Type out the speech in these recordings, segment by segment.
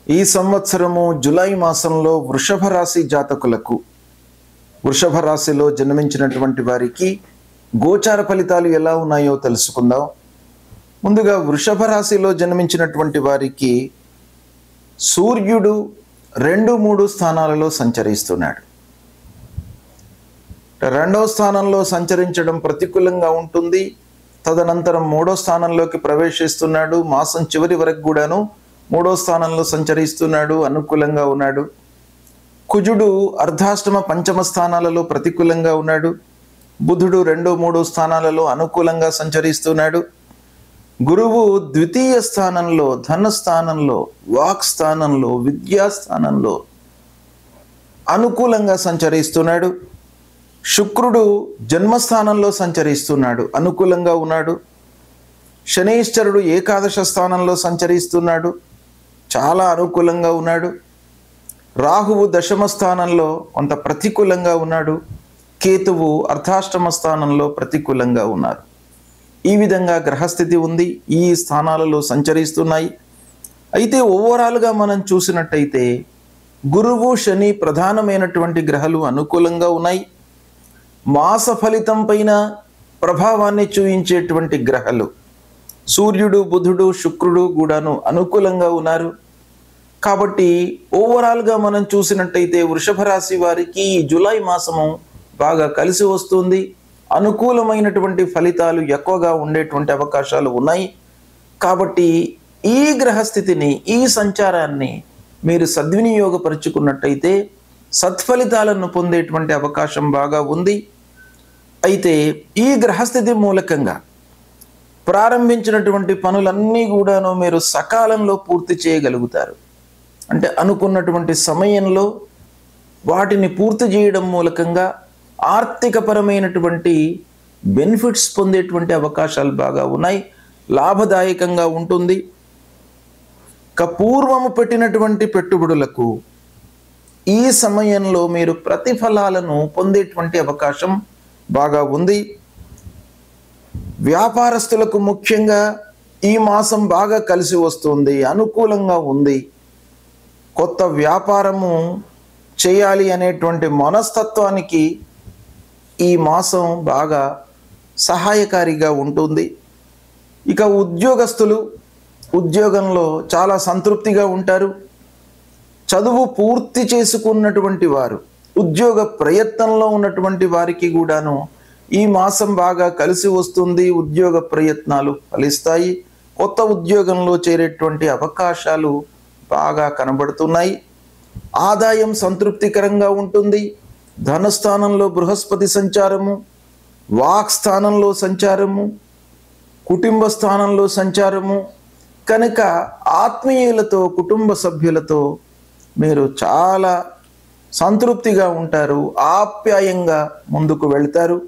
ఈ సంవత్సరము జూలై మాసంలో వృషభ రాశి జాతకులకు, వృషభ రాశిలో జన్మించినటువంటి వారికి గోచార ఫలితాలు ఎలా ఉన్నాయో తెలుసుకుందాం. ముందుగా వృషభ రాశిలో జన్మించినటువంటి వారికి సూర్యుడు 2-3 స్థానాలలో సంచరిస్తున్నాడు. రెండవ స్థానంలో సంచరించడం ప్రతికూలంగా ఉంటుంది. తదనంతరం 3వ స్థానంలోకి ప్రవేశిస్తున్నాడు. మాసం చివరి వరకు కూడాను 3వ స్థానంలో సంచరిస్తున్నాడు, అనుకూలంగా ఉన్నాడు. కుజుడు అర్ధాష్టమ పంచమ స్థానాలలో ప్రతికూలంగా ఉన్నాడు. బుధుడు 2-3 స్థానాలలో అనుకూలంగా సంచరిస్తున్నాడు. గురువు ద్వితీయ స్థానంలో, ధన స్థానంలో, వాక్ స్థానంలో, విద్యా స్థానంలో అనుకూలంగా సంచరిస్తున్నాడు. శుక్రుడు జన్మస్థానంలో సంచరిస్తున్నాడు, అనుకూలంగా ఉన్నాడు. శనీశ్వరుడు ఏకాదశ స్థానంలో సంచరిస్తున్నాడు, చాలా అనుకూలంగా ఉన్నాడు. రాహువు దశమ స్థానంలో కొంత ప్రతికూలంగా ఉన్నాడు. కేతువు అర్ధాష్టమ స్థానంలో ప్రతికూలంగా ఉన్నారు. ఈ విధంగా గ్రహస్థితి ఉంది, ఈ స్థానాలలో సంచరిస్తున్నాయి. అయితే ఓవరాల్గా మనం చూసినట్టయితే గురువు శని ప్రధానమైనటువంటి గ్రహాలు అనుకూలంగా ఉన్నాయి. మాస ఫలితం పైన ప్రభావాన్ని చూపించేటువంటి గ్రహాలు సూర్యుడు, బుధుడు, శుక్రుడు కూడాను అనుకూలంగా ఉన్నారు. కాబట్టి ఓవరాల్గా మనం చూసినట్టయితే వృషభ రాశి వారికి ఈ జూలై మాసము బాగా కలిసి వస్తుంది. అనుకూలమైనటువంటి ఫలితాలు ఎక్కువగా ఉండేటువంటి అవకాశాలు ఉన్నాయి. కాబట్టి ఈ గ్రహస్థితిని, ఈ సంచారాన్ని మీరు సద్వినియోగపరుచుకున్నట్టయితే సత్ఫలితాలను పొందేటువంటి అవకాశం బాగా ఉంది. అయితే ఈ గ్రహస్థితి మూలకంగా ప్రారంభించినటువంటి పనులన్నీ కూడాను మీరు సకాలంలో పూర్తి చేయగలుగుతారు. అంటే అనుకున్నటువంటి సమయంలో వాటిని పూర్తి చేయడం మూలకంగా ఆర్థికపరమైనటువంటి బెనిఫిట్స్ పొందేటువంటి అవకాశాలు బాగా ఉన్నాయి. లాభదాయకంగా ఉంటుంది. పూర్వము పెట్టినటువంటి పెట్టుబడులకు ఈ సమయంలో మీరు ప్రతిఫలాలను పొందేటువంటి అవకాశం బాగా ఉంది. వ్యాపారస్తులకు ముఖ్యంగా ఈ మాసం బాగా కలిసి వస్తుంది, అనుకూలంగా ఉంది. కొత్త వ్యాపారము చేయాలి అనేటువంటి మనస్తత్వానికి ఈ మాసం బాగా సహాయకారిగా ఉంటుంది. ఇక ఉద్యోగస్తులు ఉద్యోగంలో చాలా సంతృప్తిగా ఉంటారు. చదువు పూర్తి చేసుకున్నటువంటి వారు, ఉద్యోగ ప్రయత్నంలో ఉన్నటువంటి వారికి కూడాను ఈ మాసం బాగా కలిసి వస్తుంది. ఉద్యోగ ప్రయత్నాలు ఫలిస్తాయి. కొత్త ఉద్యోగంలో చేరేటువంటి అవకాశాలు బాగా కనబడుతున్నాయి. ఆదాయం సంతృప్తికరంగా ఉంటుంది. ధనస్థానంలో బృహస్పతి సంచారము, వాక్ స్థానంలో సంచారము, కుటుంబ స్థానంలో సంచారము కనుక ఆత్మీయులతో, కుటుంబ సభ్యులతో మీరు చాలా సంతృప్తిగా ఉంటారు. ఆప్యాయంగా ముందుకు వెళ్తారు.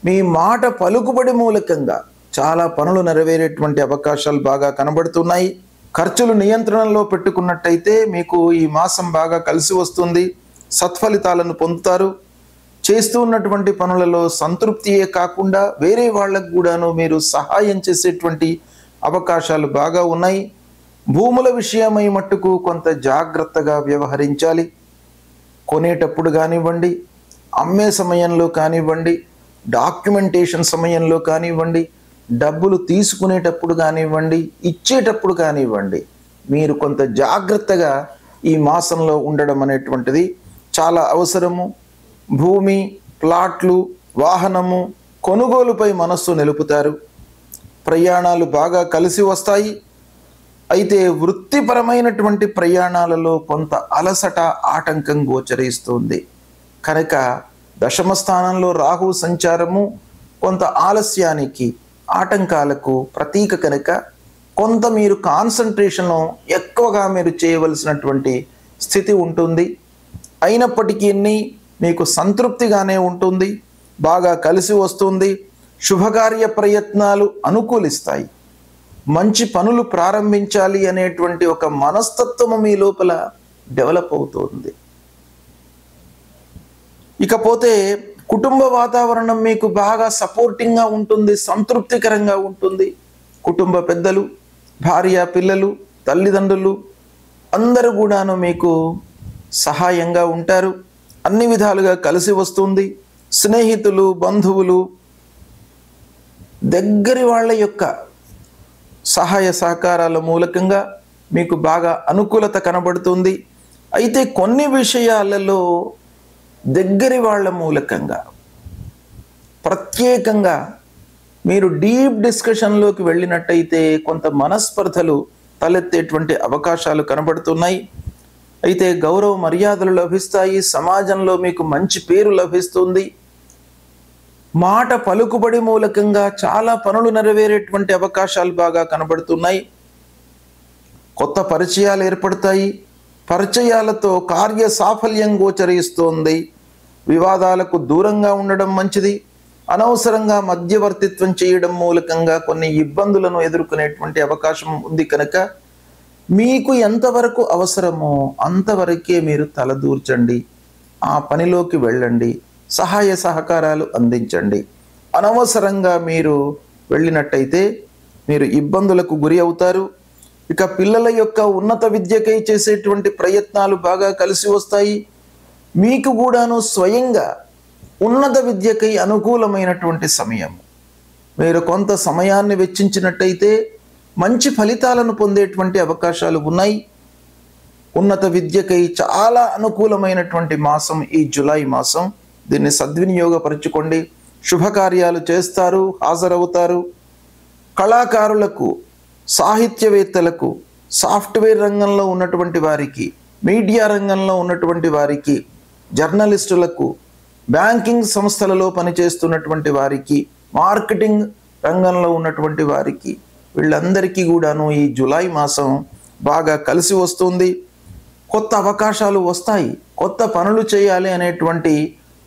మీ మాట పలుకుబడి మూలకంగా చాలా పనులు నెరవేరేటువంటి అవకాశాలు బాగా కనబడుతున్నాయి. ఖర్చులు నియంత్రణలో పెట్టుకున్నట్టయితే మీకు ఈ మాసం బాగా కలిసి వస్తుంది. సత్ఫలితాలను పొందుతారు. చేస్తూ ఉన్నటువంటి పనులలో సంతృప్తియే కాకుండా వేరే వాళ్ళకు కూడాను మీరు సహాయం చేసేటువంటి అవకాశాలు బాగా ఉన్నాయి. భూముల విషయమై మట్టుకు కొంత జాగ్రత్తగా వ్యవహరించాలి. కొనేటప్పుడు కానివ్వండి, అమ్మే సమయంలో కానివ్వండి, డాక్యుమెంటేషన్ సమయంలో కానివ్వండి, డబ్బులు తీసుకునేటప్పుడు కానివ్వండి, ఇచ్చేటప్పుడు కానివ్వండి, మీరు కొంత జాగ్రత్తగా ఈ మాసంలో ఉండడం అనేటువంటిది చాలా అవసరము. భూమి, ప్లాట్లు, వాహనము కొనుగోలుపై మనస్సు నిలుపుతారు. ప్రయాణాలు బాగా కలిసి వస్తాయి. అయితే వృత్తిపరమైనటువంటి ప్రయాణాలలో కొంత అలసట, ఆటంకం గోచరిస్తుంది. కనుక దశమ స్థానంలో రాహు సంచారము కొంత ఆలస్యానికి, ఆటంకాలకు ప్రతీక కనుక కొంత మీరు కాన్సన్ట్రేషన్ ఎక్కువగా మీరు చేయవలసినటువంటి స్థితి ఉంటుంది. అయినప్పటికీ మీకు సంతృప్తిగానే ఉంటుంది. బాగా కలిసి వస్తుంది. శుభకార్య ప్రయత్నాలు అనుకూలిస్తాయి. మంచి పనులు ప్రారంభించాలి అనేటువంటి ఒక మనస్తత్వము మీ లోపల డెవలప్ అవుతుంది. ఇకపోతే కుటుంబ వాతావరణం మీకు బాగా సపోర్టింగ్గా ఉంటుంది, సంతృప్తికరంగా ఉంటుంది. కుటుంబ పెద్దలు, భార్య, పిల్లలు, తల్లిదండ్రులు అందరూ కూడాను మీకు సహాయంగా ఉంటారు. అన్ని విధాలుగా కలిసి వస్తుంది. స్నేహితులు, బంధువులు, దగ్గరి వాళ్ళ యొక్క సహాయ సహకారాల మూలకంగా మీకు బాగా అనుకూలత కనబడుతుంది. అయితే కొన్ని విషయాలలో దగ్గరి వాళ్ళ మూలకంగా ప్రత్యేకంగా మీరు డీప్ డిస్కషన్లోకి వెళ్ళినట్టయితే కొంత మనస్పర్ధలు తలెత్తేటువంటి అవకాశాలు కనబడుతున్నాయి. అయితే గౌరవ మర్యాదలు లభిస్తాయి. సమాజంలో మీకు మంచి పేరు లభిస్తుంది. మాట పలుకుబడి మూలకంగా చాలా పనులు నెరవేరేటువంటి అవకాశాలు బాగా కనబడుతున్నాయి. కొత్త పరిచయాలు ఏర్పడతాయి. పరిచయాలతో కార్య సాఫల్యం గోచరిస్తోంది. వివాదాలకు దూరంగా ఉండడం మంచిది. అనవసరంగా మధ్యవర్తిత్వం చేయడం మూలకంగా కొన్ని ఇబ్బందులను ఎదుర్కొనేటువంటి అవకాశం ఉంది కనుక మీకు ఎంతవరకు అవసరమో అంతవరకే మీరు తలదూర్చండి. ఆ పనిలోకి వెళ్ళండి. సహాయ సహకారాలు అందించండి. అనవసరంగా మీరు వెళ్ళినట్టయితే మీరు ఇబ్బందులకు గురి అవుతారు. ఇక పిల్లల యొక్క ఉన్నత విద్యకై చేసేటువంటి ప్రయత్నాలు బాగా కలిసి వస్తాయి. మీకు కూడాను స్వయంగా ఉన్నత విద్యకై అనుకూలమైనటువంటి సమయం. మీరు కొంత సమయాన్ని వెచ్చించినట్టయితే మంచి ఫలితాలను పొందేటువంటి అవకాశాలు ఉన్నాయి. ఉన్నత విద్యకై చాలా అనుకూలమైనటువంటి మాసం ఈ జూలై మాసం. దీన్ని సద్వినియోగపరచుకోండి. శుభకార్యాలు చేస్తారు, హాజరవుతారు. కళాకారులకు, సాహిత్యవేత్తలకు, సాఫ్ట్వేర్ రంగంలో ఉన్నటువంటి వారికి, మీడియా రంగంలో ఉన్నటువంటి వారికి, జర్నలిస్టులకు, బ్యాంకింగ్ సంస్థలలో పనిచేస్తున్నటువంటి వారికి, మార్కెటింగ్ రంగంలో ఉన్నటువంటి వారికి, వీళ్ళందరికీ కూడాను ఈ జూలై మాసం బాగా కలిసి వస్తుంది. కొత్త అవకాశాలు వస్తాయి. కొత్త పనులు చేయాలి అనేటువంటి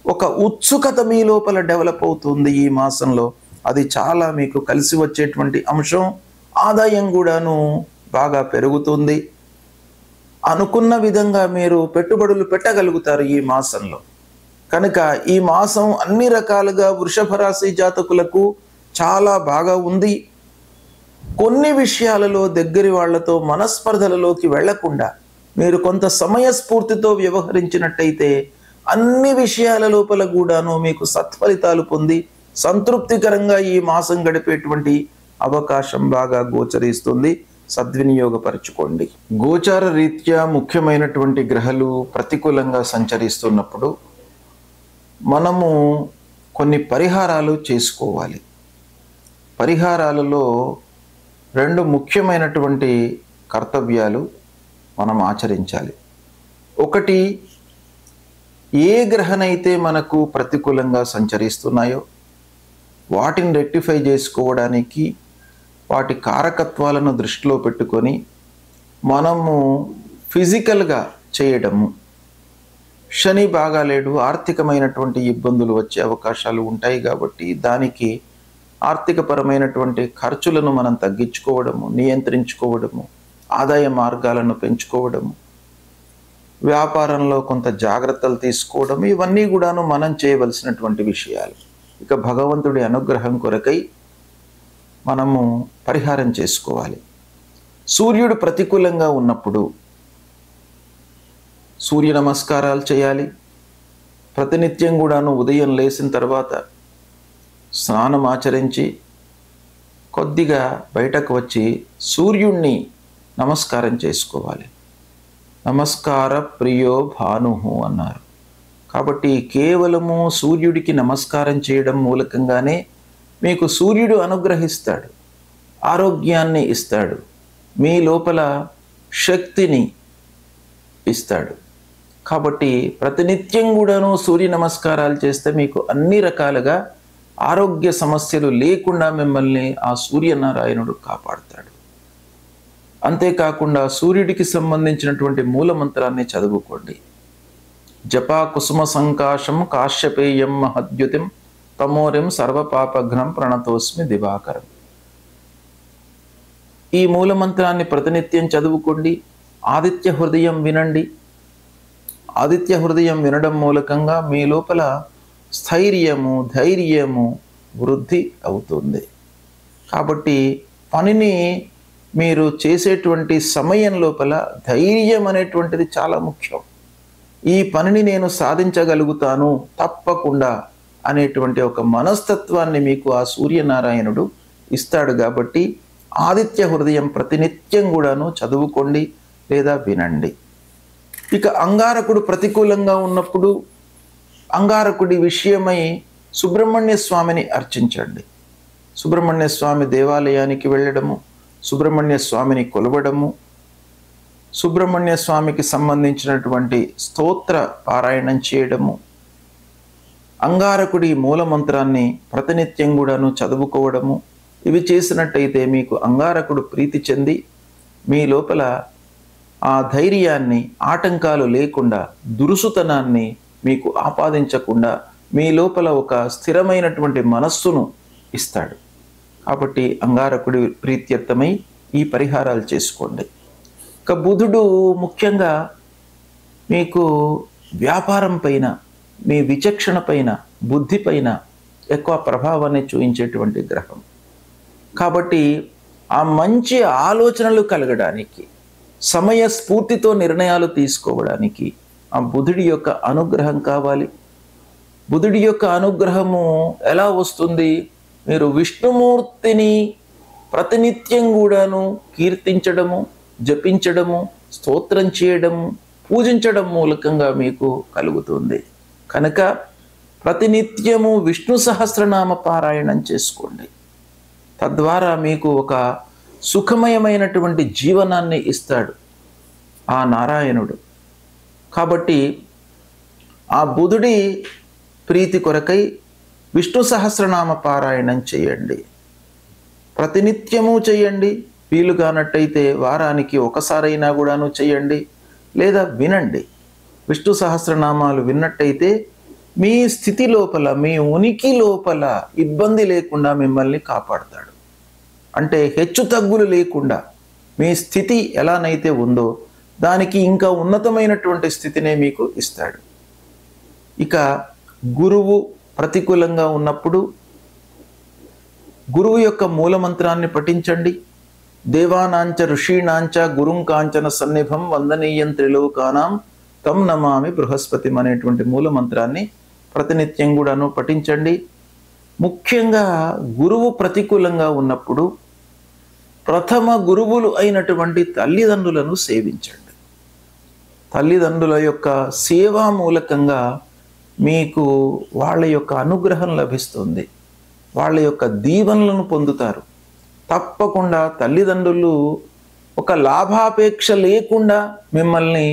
ఒక ఉత్సుకత మీ లోపల డెవలప్ అవుతుంది ఈ మాసంలో. అది చాలా మీకు కలిసి వచ్చేటువంటి అంశం. ఆదాయం కూడాను బాగా పెరుగుతుంది. అనుకున్న విధంగా మీరు పెట్టుబడులు పెట్టగలుగుతారు ఈ మాసంలో. కనుక ఈ మాసం అన్ని రకాలుగా వృషభ రాశి జాతకులకు చాలా బాగా ఉంది. కొన్ని విషయాలలో దగ్గరి వాళ్లతో మనస్పర్ధలలోకి వెళ్లకుండా మీరు కొంత సమయస్ఫూర్తితో వ్యవహరించినట్టయితే అన్ని విషయాల లోపల కూడాను మీకు సత్ఫలితాలు పొంది సంతృప్తికరంగా ఈ మాసం గడిపేటువంటి అవకాశం బాగా గోచరిస్తుంది. సద్వినియోగపరచుకోండి. గోచార రీత్యా ముఖ్యమైనటువంటి గ్రహాలు ప్రతికూలంగా సంచరిస్తున్నప్పుడు మనము కొన్ని పరిహారాలు చేసుకోవాలి. పరిహారాలలో 2 ముఖ్యమైనటువంటి కర్తవ్యాలు మనం ఆచరించాలి. ఒకటి, ఏ గ్రహనైతే మనకు ప్రతికూలంగా సంచరిస్తున్నాయో వాటిని రెక్టిఫై చేసుకోవడానికి వాటి కారకత్వాలను దృష్టిలో పెట్టుకొని మనము ఫిజికల్గా చేయడము. శని బాగాలేడు, ఆర్థికమైనటువంటి ఇబ్బందులు వచ్చే అవకాశాలు ఉంటాయి కాబట్టి దానికి ఆర్థికపరమైనటువంటి ఖర్చులను మనం తగ్గించుకోవడము, నియంత్రించుకోవడము, ఆదాయ మార్గాలను పెంచుకోవడము, వ్యాపారంలో కొంత జాగ్రత్తలు తీసుకోవడం, ఇవన్నీ కూడాను మనం చేయవలసినటువంటి విషయాలు. ఇక భగవంతుడి అనుగ్రహం కొరకై మనము పరిహారం చేసుకోవాలి. సూర్యుడు ప్రతికూలంగా ఉన్నప్పుడు సూర్య నమస్కారాలు చేయాలి. ప్రతినిత్యం కూడాను ఉదయం లేచిన తర్వాత స్నానం ఆచరించి కొద్దిగా బయటకు వచ్చి సూర్యుణ్ణి నమస్కారం చేసుకోవాలి. నమస్కార ప్రియో భాను అన్నారు. కాబట్టి కేవలము సూర్యుడికి నమస్కారం చేయడం మూలకంగానే మీకు సూర్యుడు అనుగ్రహిస్తాడు, ఆరోగ్యాన్ని ఇస్తాడు, మీ లోపల శక్తిని ఇస్తాడు. కాబట్టి ప్రతినిత్యం కూడాను సూర్య నమస్కారాలు చేస్తే మీకు అన్ని రకాలుగా ఆరోగ్య సమస్యలు లేకుండా మిమ్మల్ని ఆ సూర్యనారాయణుడు కాపాడుతాడు. అంతేకాకుండా సూర్యుడికి సంబంధించినటువంటి మూలమంత్రాన్ని చదువుకోండి. జపా కుసుమ సంకాశం కాశ్యపేయం మహద్యుతిం తమోరిం సర్వపాపఘ్నం ప్రణతోస్మి దివాకరం. ఈ మూలమంత్రాన్ని ప్రతినిత్యం చదువుకోండి. ఆదిత్య హృదయం వినండి. ఆదిత్య హృదయం వినడం మూలకంగా మీ లోపల స్థైర్యము, ధైర్యము వృద్ధి అవుతుంది. కాబట్టి పనిని మీరు చేసేటువంటి సమయం లోపల ధైర్యం అనేటువంటిది చాలా ముఖ్యం. ఈ పనిని నేను సాధించగలుగుతాను తప్పకుండా అనేటువంటి ఒక మనస్తత్వాన్ని మీకు ఆ సూర్యనారాయణుడు ఇస్తాడు. కాబట్టి ఆదిత్య హృదయం ప్రతినిత్యం కూడాను చదువుకోండి లేదా వినండి. ఇక అంగారకుడు ప్రతికూలంగా ఉన్నప్పుడు అంగారకుడి విషయమై సుబ్రహ్మణ్య స్వామిని అర్చించండి. సుబ్రహ్మణ్య స్వామి దేవాలయానికి వెళ్ళడము, సుబ్రహ్మణ్య స్వామిని కొలవడము, సుబ్రహ్మణ్య స్వామికి సంబంధించినటువంటి స్తోత్ర పారాయణం చేయడము, అంగారకుడి మూలమంత్రాన్ని ప్రతినిత్యం కూడాను చదువుకోవడము, ఇవి చేసినట్టయితే మీకు అంగారకుడు ప్రీతి చెంది మీ లోపల ఆ ధైర్యాన్ని, ఆటంకాలు లేకుండా, దురుసుతనాన్ని మీకు ఆపాదించకుండా మీ లోపల ఒక స్థిరమైనటువంటి మనస్సును ఇస్తాడు. కాబట్టి అంగారకుడి ప్రీత్యర్థమై ఈ పరిహారాలు చేసుకోండి. ఇక బుధుడు ముఖ్యంగా మీకు వ్యాపారం పైన, మీ విచక్షణ పైన, బుద్ధి పైన ఎక్కువ ప్రభావాన్ని చూపించేటువంటి గ్రహం. కాబట్టి ఆ మంచి ఆలోచనలు కలగడానికి, సమయ స్ఫూర్తితో నిర్ణయాలు తీసుకోవడానికి ఆ బుధుడి యొక్క అనుగ్రహం కావాలి. బుధుడి యొక్క అనుగ్రహము ఎలా వస్తుంది? మీరు విష్ణుమూర్తిని ప్రతినిత్యం కూడాను కీర్తించడము, జపించడము, స్తోత్రం చేయడము, పూజించడం మూలకంగా మీకు కలుగుతుంది. కనుక ప్రతినిత్యము విష్ణు సహస్రనామ పారాయణం చేసుకోండి. తద్వారా మీకు ఒక సుఖమయమైనటువంటి జీవనాన్ని ఇస్తాడు ఆ నారాయణుడు. కాబట్టి ఆ బుధుడి ప్రీతి కొరకై విష్ణు సహస్రనామ పారాయణం చేయండి. ప్రతినిత్యము చేయండి. వీలుగానట్టయితే వారానికి ఒకసారైనా కూడాను చేయండి లేదా వినండి. విష్ణు సహస్రనామాలు విన్నట్టయితే మీ స్థితి లోపల, మీ ఉనికి లోపల ఇబ్బంది లేకుండా మిమ్మల్ని కాపాడతాడు. అంటే హెచ్చు తగ్గులు లేకుండా మీ స్థితి ఎలానైతే ఉందో దానికి ఇంకా ఉన్నతమైనటువంటి స్థితినే మీకు ఇస్తాడు. ఇక గురువు ప్రతికూలంగా ఉన్నప్పుడు గురువు యొక్క మూలమంత్రాన్ని పఠించండి. దేవానాంచ ఋషీణాంచ గురుం కాంచన సన్నిభం వందనీయం త్రిలోకానాం తం నమామి బృహస్పతిం అనేటువంటి మూలమంత్రాన్ని ప్రతినిత్యం కూడాను పఠించండి. ముఖ్యంగా గురువు ప్రతికూలంగా ఉన్నప్పుడు ప్రథమ గురువులు అయినటువంటి తల్లిదండ్రులను సేవించండి. తల్లిదండ్రుల యొక్క సేవా మూలకంగా మీకు వాళ్ళ యొక్క అనుగ్రహం లభిస్తుంది, వాళ్ళ యొక్క దీవెనలను పొందుతారు. తప్పకుండా తల్లిదండ్రులు ఒక లాభాపేక్ష లేకుండా మిమ్మల్ని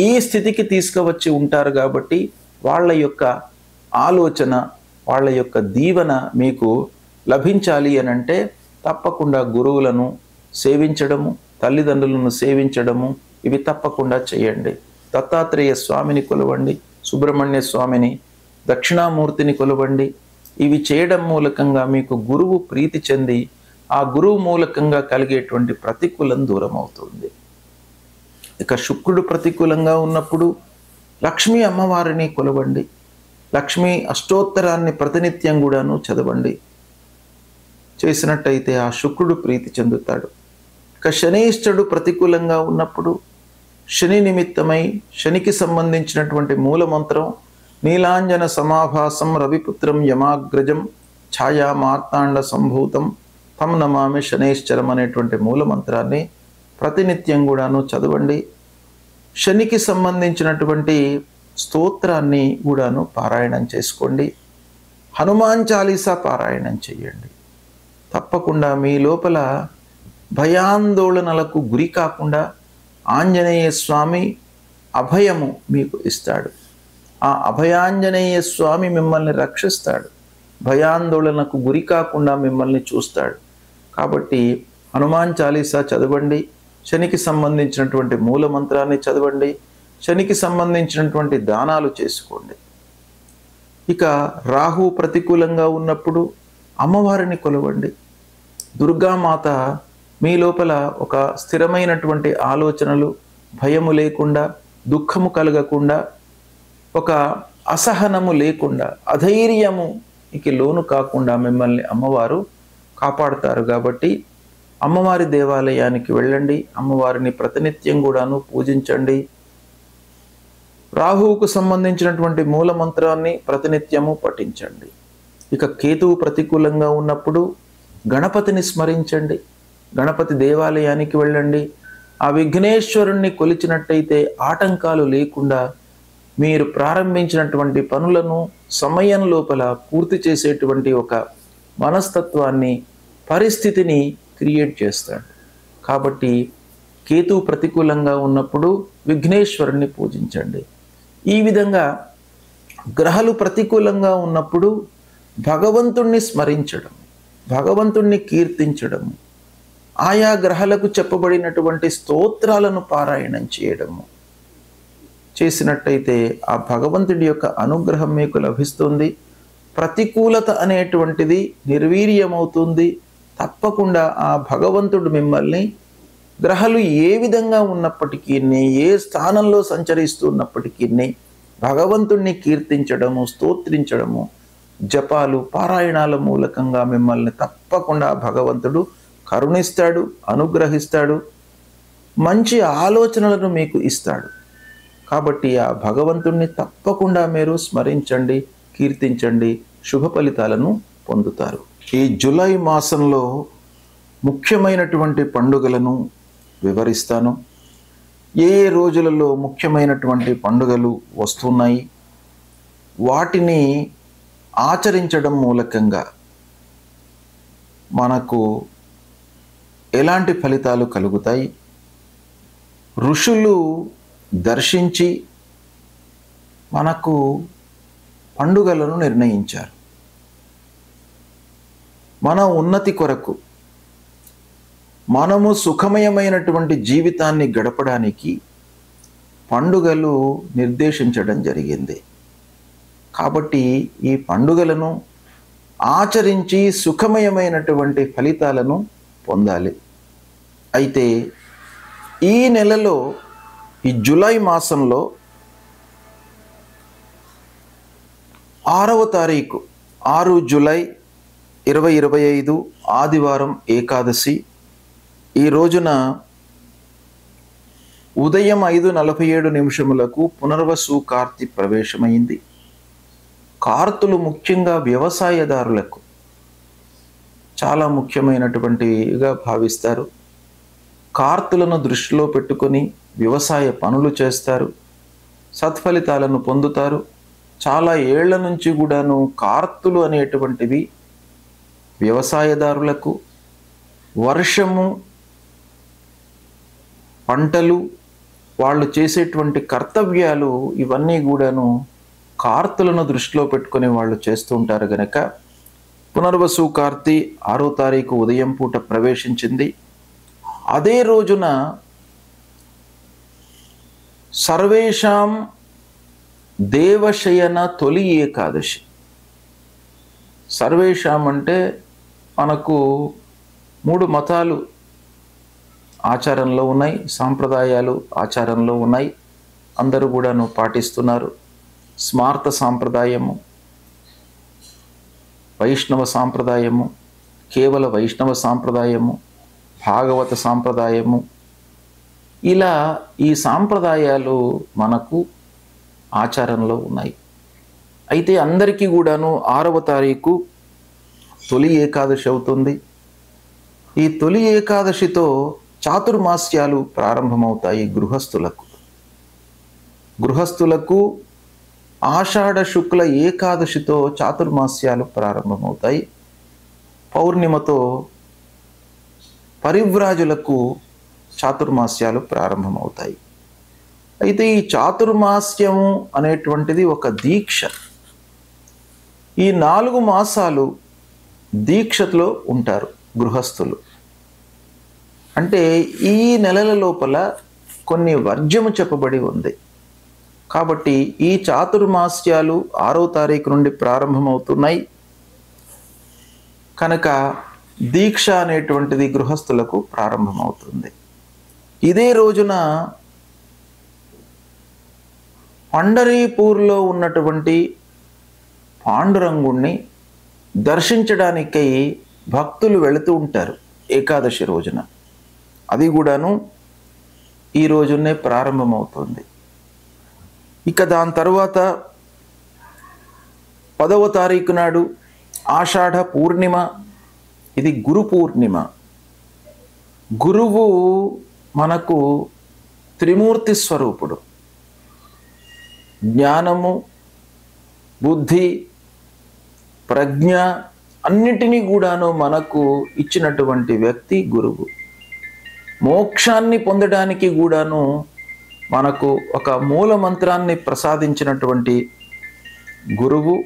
ఈ స్థితికి తీసుకువచ్చి ఉంటారు. కాబట్టి వాళ్ళ యొక్క ఆలోచన, వాళ్ళ యొక్క దీవెన మీకు లభించాలి అని అంటే తప్పకుండా గురువులను సేవించడము, తల్లిదండ్రులను సేవించడము, ఇవి తప్పకుండా చేయండి. దత్తాత్రేయ స్వామిని కొలవండి, సుబ్రహ్మణ్య స్వామిని, దక్షిణామూర్తిని కొలవండి. ఇవి చేయడం మూలకంగా మీకు గురువు ప్రీతి చెంది ఆ గురువు మూలకంగా కలిగేటువంటి ప్రతికూలం దూరం అవుతుంది. ఇక శుక్రుడు ప్రతికూలంగా ఉన్నప్పుడు లక్ష్మీ అమ్మవారిని కొలవండి. లక్ష్మీ అష్టోత్తరాన్ని ప్రతినిత్యం కూడాను చదవండి. చేసినట్టయితే ఆ శుక్రుడు ప్రీతి చెందుతాడు. ఇక శనీశ్వరుడు ప్రతికూలంగా ఉన్నప్పుడు శని నిమిత్తమై శనికి సంబంధించినటువంటి మూలమంత్రం నీలాంజన సమాభాసం రవిపుత్రం యమాగ్రజం ఛాయా మార్తాండ సంభూతం తం నమామి శనైశ్చరం అనేటువంటి మూలమంత్రాన్ని ప్రతినిత్యం కూడాను చదవండి. శనికి సంబంధించినటువంటి స్తోత్రాన్ని కూడాను పారాయణం చేసుకోండి. హనుమాన్ చాలీసా పారాయణం చేయండి. తప్పకుండా మీ లోపల భయాందోళనలకు గురి కాకుండా ఆంజనేయ స్వామి అభయము మీకు ఇస్తాడు. ఆ అభయాంజనేయ స్వామి మిమ్మల్ని రక్షిస్తాడు, భయాందోళనకు గురి కాకుండా మిమ్మల్ని చూస్తాడు. కాబట్టి హనుమాన్ చాలీసా చదవండి. శనికి సంబంధించినటువంటి మూలమంత్రాన్ని చదవండి. శనికి సంబంధించినటువంటి దానాలు చేసుకోండి. ఇక రాహు ప్రతికూలంగా ఉన్నప్పుడు అమ్మవారిని కొలవండి. దుర్గామాత మీ లోపల ఒక స్థిరమైనటువంటి ఆలోచనలు, భయము లేకుండా, దుఃఖము కలగకుండా, ఒక అసహనము లేకుండా, అధైర్యము ఇక లోను కాకుండా మిమ్మల్ని అమ్మవారు కాపాడుతారు. కాబట్టి అమ్మవారి దేవాలయానికి వెళ్ళండి, అమ్మవారిని ప్రతినిత్యం కూడాను పూజించండి. రాహువుకు సంబంధించినటువంటి మూల మంత్రాన్ని ప్రతినిత్యము పఠించండి. ఇక కేతువు ప్రతికూలంగా ఉన్నప్పుడు గణపతిని స్మరించండి, గణపతి దేవాలయానికి వెళ్ళండి. ఆ విఘ్నేశ్వరుణ్ణి కొలిచినట్టయితే ఆటంకాలు లేకుండా మీరు ప్రారంభించినటువంటి పనులను సమయం లోపల పూర్తి చేసేటువంటి ఒక మనస్తత్వాన్ని, పరిస్థితిని క్రియేట్ చేస్తాడు. కాబట్టి కేతువు ప్రతికూలంగా ఉన్నప్పుడు విఘ్నేశ్వరుణ్ణి పూజించండి. ఈ విధంగా గ్రహాలు ప్రతికూలంగా ఉన్నప్పుడు భగవంతుణ్ణి స్మరించడం, భగవంతుణ్ణి కీర్తించడం, ఆయా గ్రహాలకు చెప్పబడినటువంటి స్తోత్రాలను పారాయణం చేయడము చేసినట్టయితే ఆ భగవంతుడి యొక్క అనుగ్రహం మీకు లభిస్తుంది. ప్రతికూలత అనేటువంటిది నిర్వీర్యమవుతుంది. తప్పకుండా ఆ భగవంతుడు మిమ్మల్ని గ్రహాలు ఏ విధంగా ఉన్నప్పటికీ, ఏ స్థానంలో సంచరిస్తున్నప్పటికీ భగవంతుణ్ణి కీర్తించడము, స్తోత్రించడము, జపాలు, పారాయణాల మూలకంగా మిమ్మల్ని తప్పకుండా భగవంతుడు కరుణిస్తాడు, అనుగ్రహిస్తాడు, మంచి ఆలోచనలను మీకు ఇస్తాడు. కాబట్టి ఆ భగవంతుణ్ణి తప్పకుండా మీరు స్మరించండి, కీర్తించండి, శుభ ఫలితాలను పొందుతారు. ఈ జూలై మాసంలో ముఖ్యమైనటువంటి పండుగలను వివరిస్తాను. ఏ ఏ రోజులలో ముఖ్యమైనటువంటి పండుగలు వస్తున్నాయి, వాటిని ఆచరించడం మూలకంగా మనకు ఎలాంటి ఫలితాలు కలుగుతాయి, ఋషులు దర్శించి మనకు పండుగలను నిర్ణయించారు. మన ఉన్నతి కొరకు, మనము సుఖమయమైనటువంటి జీవితాన్ని గడపడానికి పండుగలు నిర్దేశించడం జరిగింది. కాబట్టి ఈ పండుగలను ఆచరించి సుఖమయమైనటువంటి ఫలితాలను పొందాలి. అయితే ఈ నెలలో, ఈ జూలై మాసంలో 6వ తారీఖు 6 జూలై 2025 ఆదివారం ఏకాదశి. ఈ రోజున ఉదయం 5:47 పునర్వసు కార్తీ ప్రవేశమైంది. కార్తులు ముఖ్యంగా వ్యవసాయదారులకు చాలా ముఖ్యమైనటువంటిగా భావిస్తారు. కార్తులను దృష్టిలో పెట్టుకొని వ్యవసాయ పనులు చేస్తారు, సత్ఫలితాలను పొందుతారు. చాలా ఏళ్ల నుంచి కూడాను కార్తులు అనేటువంటివి వ్యవసాయదారులకు వర్షము, పంటలు, వాళ్ళు చేసేటువంటి కర్తవ్యాలు ఇవన్నీ కూడాను కార్తులను దృష్టిలో పెట్టుకొని వాళ్ళు చేస్తూ ఉంటారు. గనక పునర్వసు కార్తీ 6వ తారీఖు ఉదయం పూట ప్రవేశించింది. అదే రోజున సర్వేషాం దేవశయన తొలి ఏకాదశి. సర్వేషాం అంటే మనకు 3 మతాలు ఆచారంలో ఉన్నాయి, సాంప్రదాయాలు ఆచారంలో ఉన్నాయి, అందరూ కూడాను పాటిస్తున్నారు. స్మార్త సాంప్రదాయము, వైష్ణవ సాంప్రదాయము, కేవల వైష్ణవ సాంప్రదాయము, భాగవత సాంప్రదాయము, ఇలా ఈ సాంప్రదాయాలు మనకు ఆచారంలో ఉన్నాయి. అయితే అందరికీ కూడాను 6వ తారీఖు తొలి ఏకాదశి అవుతుంది. ఈ తొలి ఏకాదశితో చాతుర్మాస్యాలు ప్రారంభమవుతాయి గృహస్థులకు ఆషాఢ శుక్ల ఏకాదశితో చాతుర్మాస్యాలు ప్రారంభమవుతాయి. పౌర్ణిమతో పరివ్రాజులకు చాతుర్మాస్యాలు ప్రారంభమవుతాయి. అయితే ఈ చాతుర్మాస్యము అనేటువంటిది ఒక దీక్ష. ఈ 4 మాసాలు దీక్షలో ఉంటారు గృహస్థులు. అంటే ఈ నెలల లోపల కొన్ని వర్జ్యము చెప్పబడి ఉంది. కాబట్టి ఈ చాతుర్మాస్యాలు 6వ తారీఖు నుండి ప్రారంభమవుతున్నాయి కనుక దీక్ష అనేటువంటిది గృహస్థులకు ప్రారంభమవుతుంది. ఇదే రోజున పండరీపూర్లో ఉన్నటువంటి పాండురంగుణ్ణి దర్శించడానికై భక్తులు వెళుతూ ఉంటారు. ఏకాదశి రోజున. అది కూడాను ఈ రోజునే ప్రారంభమవుతుంది. ఇక దాని తర్వాత 10వ తారీఖు నాడు ఆషాఢ పూర్ణిమ. ఇది గురు పూర్ణిమ. గురువు మనకు త్రిమూర్తి స్వరూపుడు. జ్ఞానము, బుద్ధి, ప్రజ్ఞ అన్నిటినీ కూడాను మనకు ఇచ్చినటువంటి వ్యక్తి గురువు. మోక్షాన్ని పొందడానికి కూడాను మనకు ఒక మూల మంత్రాన్ని ప్రసాదించినటువంటి గురువు.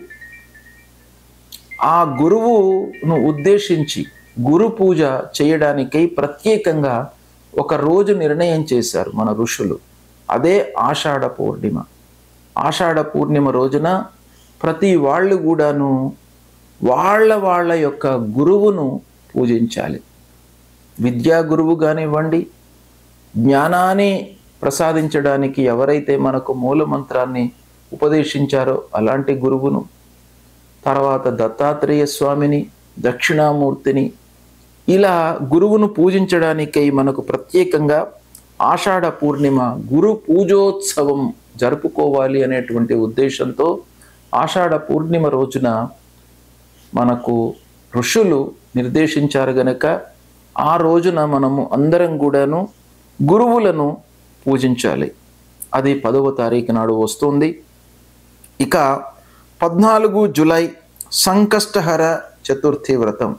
ఆ గురువును ఉద్దేశించి గురు పూజ చేయడానికై ప్రత్యేకంగా ఒక రోజు నిర్ణయం చేశారు మన ఋషులు. అదే ఆషాఢ పూర్ణిమ. ఆషాఢ పూర్ణిమ రోజున ప్రతి వాళ్ళు కూడాను వాళ్ళ యొక్క గురువును పూజించాలి. విద్యా గురువు కానివ్వండి, జ్ఞానాన్ని ప్రసాదించడానికి ఎవరైతే మనకు మూల మంత్రాన్ని ఉపదేశించారో అలాంటి గురువును, తర్వాత దత్తాత్రేయ స్వామిని, దక్షిణామూర్తిని, ఇలా గురువును పూజించడానికై మనకు ప్రత్యేకంగా ఆషాఢ పూర్ణిమ గురు పూజోత్సవం జరుపుకోవాలి అనేటువంటి ఉద్దేశంతో ఆషాఢ పూర్ణిమ రోజున మనకు ఋషులు నిర్దేశించారు గనక ఆ రోజున మనము అందరం కూడాను గురువులను పూజించాలి. అది 10వ తారీఖు నాడు వస్తుంది. ఇక 14 జూలై సంకష్టహర చతుర్థి వ్రతం.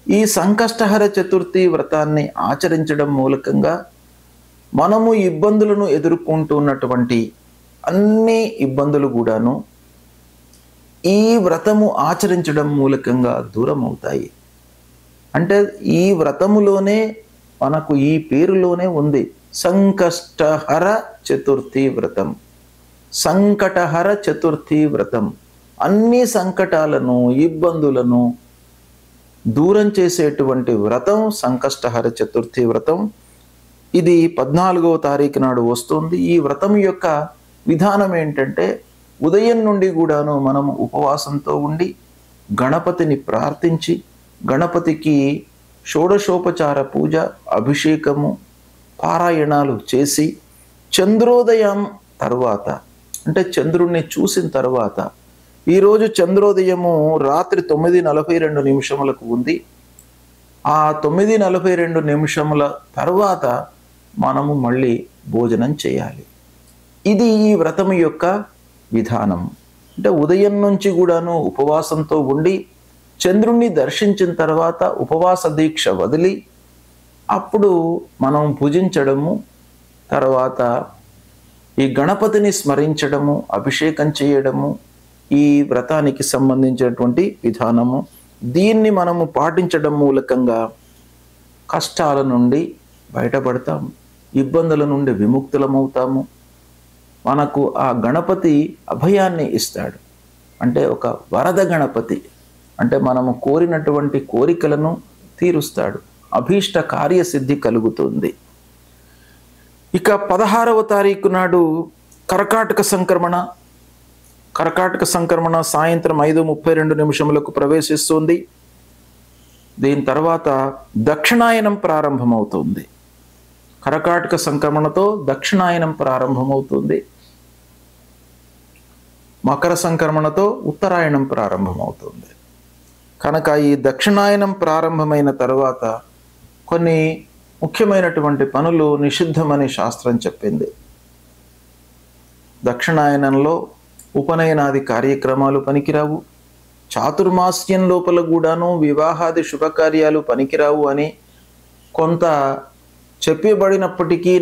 ఈ సంకష్టహర చతుర్థి వ్రతాన్ని ఆచరించడం మూలకంగా మనము ఇబ్బందులను ఎదుర్కొంటున్నటువంటి అన్ని ఇబ్బందులు కూడాను ఈ వ్రతము ఆచరించడం మూలకంగా దూరం అవుతాయి. అంటే ఈ వ్రతములోనే మనకు ఈ పేరులోనే ఉంది సంకష్టహర చతుర్థి వ్రతం. సంకటహర చతుర్థి వ్రతం అన్ని సంకటాలను, ఇబ్బందులను దూరం చేసేటువంటి వ్రతం సంకష్టహర చతుర్థి వ్రతం. ఇది 14వ తారీఖు నాడు వస్తుంది. ఈ వ్రతం యొక్క విధానం ఏంటంటే ఉదయం నుండి కూడాను మనము ఉపవాసంతో ఉండి గణపతిని ప్రార్థించి గణపతికి షోడశోపచార పూజ, అభిషేకము, పారాయణాలు చేసి చంద్రోదయం తర్వాత అంటే చంద్రుణ్ణి చూసిన తర్వాత, ఈరోజు చంద్రోదయము రాత్రి 9:42 ఉంది. ఆ 9:42 తర్వాత మనము మళ్ళీ భోజనం చేయాలి. ఇది ఈ వ్రతం యొక్క విధానం. అంటే ఉదయం నుంచి కూడాను ఉపవాసంతో ఉండి చంద్రుణ్ణి దర్శించిన తర్వాత ఉపవాస దీక్ష వదిలి అప్పుడు మనం భుజించడము, తర్వాత ఈ గణపతిని స్మరించడము, అభిషేకం చేయడము ఈ వ్రతానికి సంబంధించినటువంటి విధానము. దీన్ని మనము పాటించడం మూలకంగా కష్టాల నుండి బయటపడతాము, ఇబ్బందుల నుండి విముక్తులమవుతాము. మనకు ఆ గణపతి అభయాన్ని ఇస్తాడు. అంటే ఒక వరద గణపతి, అంటే మనము కోరినటువంటి కోరికలను తీరుస్తాడు, అభీష్ట కార్యసిద్ధి కలుగుతుంది. ఇక 16వ తారీఖు నాడు కర్కాటక సంక్రమణ. కర్కాటక సంక్రమణ సాయంత్రం 5:32 ప్రవేశిస్తుంది. దీని తర్వాత దక్షిణాయనం ప్రారంభమవుతుంది. కర్కాటక సంక్రమణతో దక్షిణాయనం ప్రారంభమవుతుంది. మకర సంక్రమణతో ఉత్తరాయణం ప్రారంభమవుతుంది. కనుక ఈ దక్షిణాయనం ప్రారంభమైన తర్వాత కొన్ని ముఖ్యమైనటువంటి పనులు నిషిద్ధమని శాస్త్రం చెప్పింది. దక్షిణాయనంలో ఉపనయనాది కార్యక్రమాలు పనికిరావు, చాతుర్మాస్యం లోపల కూడాను వివాహాది శుభకార్యాలు పనికిరావు అని కొంత చెప్పబడినప్పటికీ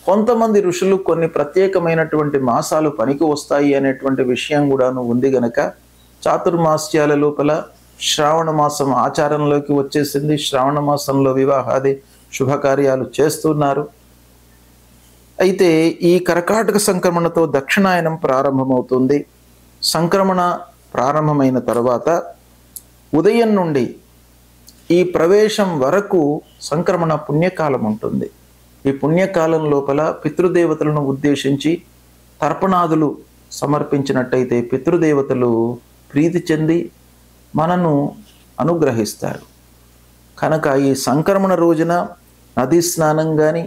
కొంతమంది ఋషులు కొన్ని ప్రత్యేకమైనటువంటి మాసాలు పనికి వస్తాయి అనేటువంటి విషయం కూడాను ఉంది గనక చాతుర్మాస్యాల లోపల శ్రావణ మాసం ఆచారంలోకి వచ్చేసింది. శ్రావణ మాసంలో వివాహాది శుభకార్యాలు చేస్తున్నారు. అయితే ఈ కర్కాటక సంక్రమణతో దక్షిణాయనం ప్రారంభమవుతుంది. సంక్రమణ ప్రారంభమైన తర్వాత ఉదయం నుండి ఈ ప్రవేశం వరకు సంక్రమణ పుణ్యకాలం ఉంటుంది. ఈ పుణ్యకాలం లోపల పితృదేవతలను ఉద్దేశించి తర్పణాదులు సమర్పించినట్టయితే పితృదేవతలు ప్రీతి చెంది మనను అనుగ్రహిస్తారు. కనుక ఈ సంక్రమణ రోజున నదీ స్నానం కానీ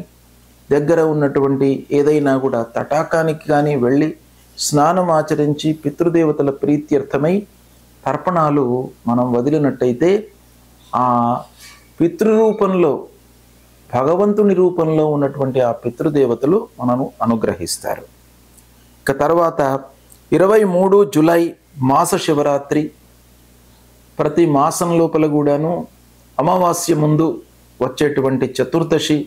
దగ్గర ఉన్నటువంటి ఏదైనా కూడా తటాకానికి కానీ వెళ్ళి స్నానం ఆచరించి పితృదేవతల ప్రీత్యర్థమై తర్పణాలు మనం వదిలినట్టయితే ఆ పితృరూపంలో భగవంతుని రూపంలో ఉన్నటువంటి ఆ పితృదేవతలు మనను అనుగ్రహిస్తారు. ఇక తర్వాత 23 జూలై మాస శివరాత్రి. ప్రతి మాసం లోపల కూడాను అమావాస్య ముందు వచ్చేటువంటి చతుర్దశి,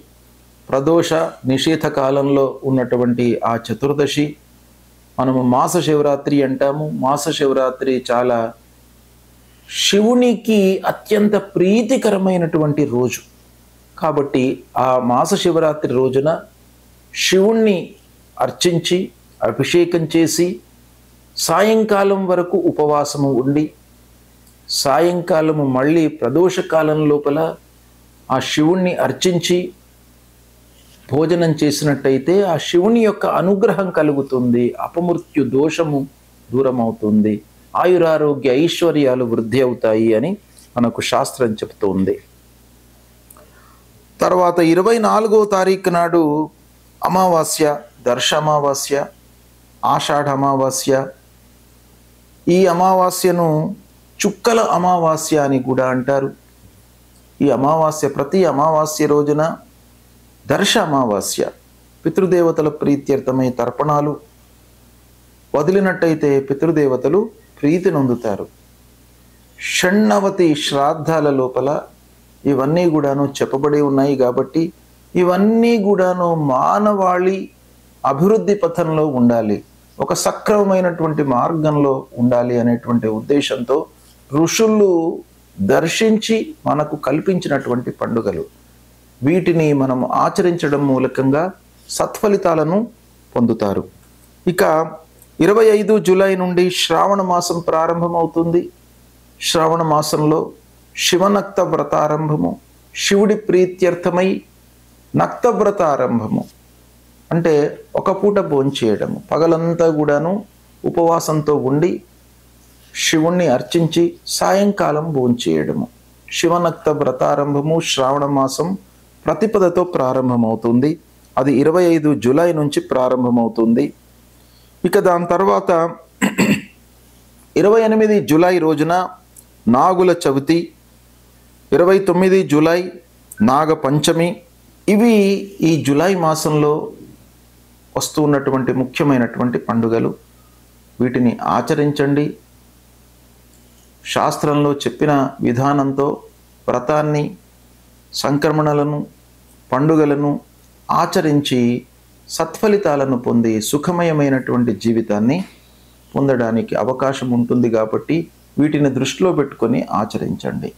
ప్రదోష నిషేధ కాలంలో ఉన్నటువంటి ఆ చతుర్దశి మనము మాస శివరాత్రి అంటాము. మాస శివరాత్రి చాలా శివునికి అత్యంత ప్రీతికరమైనటువంటి రోజు కాబట్టి ఆ మాస శివరాత్రి రోజున శివుణ్ణి అర్చించి అభిషేకం చేసి సాయంకాలం వరకు ఉపవాసము ఉండి సాయంకాలము మళ్ళీ ప్రదోష కాలం లోపల ఆ శివుణ్ణి అర్చించి భోజనం చేసినట్టయితే ఆ శివుని యొక్క అనుగ్రహం కలుగుతుంది, అపమృత్యు దోషము దూరమవుతుంది, ఆయురారోగ్య ఐశ్వర్యాలు వృద్ధి అవుతాయి అని మనకు శాస్త్రం చెప్తుంది. తర్వాత 24వ తారీఖు నాడు అమావాస్య, దర్శ అమావాస్య, ఆషాఢ అమావాస్య. ఈ అమావాస్యను చుక్కల అమావాస్య అని కూడా అంటారు. ఈ అమావాస్య ప్రతి అమావాస్య రోజున దర్శ అమావాస్య పితృదేవతల ప్రీత్యర్థమై తర్పణాలు వదిలినట్టయితే పితృదేవతలు ప్రీతి నొందుతారు. షణ్ణవతి శ్రాద్ధాల లోపల ఇవన్నీ కూడాను చెప్పబడి ఉన్నాయి కాబట్టి ఇవన్నీ కూడాను మానవాళి అభివృద్ధి పథంలో ఉండాలి, ఒక సక్రమమైనటువంటి మార్గంలో ఉండాలి అనేటువంటి ఉద్దేశంతో ఋషులు దర్శించి మనకు కల్పించినటువంటి పండుగలు. వీటిని మనం ఆచరించడం మూలకంగా సత్ఫలితాలను పొందుతారు. ఇక 25 జూలై నుండి శ్రావణ మాసం ప్రారంభమవుతుంది. శ్రావణ మాసంలో శివనక్త వ్రతారంభము, శివుడి ప్రీత్యర్థమై నక్త వ్రతారంభము అంటే ఒక పూట భోంచేయడము, పగలంతా కూడాను ఉపవాసంతో ఉండి శివుణ్ణి అర్చించి సాయంకాలం భోంచేయడము. శివనక్త వ్రతారంభము శ్రావణ మాసం ప్రతిపదతో ప్రారంభమవుతుంది. అది 25 జూలై నుంచి ప్రారంభమవుతుంది. ఇక దాని తర్వాత 28 జూలై రోజున నాగుల చవితి, 29 జూలై నాగ పంచమి. ఇవి ఈ జూలై మాసంలో వస్తూ ఉన్నటువంటి ముఖ్యమైనటువంటి పండుగలు. వీటిని ఆచరించండి. శాస్త్రంలో చెప్పిన విధానంతో వ్రతాన్ని, సంక్రమణలను, పండుగలను ఆచరించి సత్ఫలితాలను పొంది సుఖమయమైనటువంటి జీవితాన్ని పొందడానికి అవకాశం ఉంటుంది కాబట్టి వీటిని దృష్టిలో పెట్టుకొని ఆచరించండి.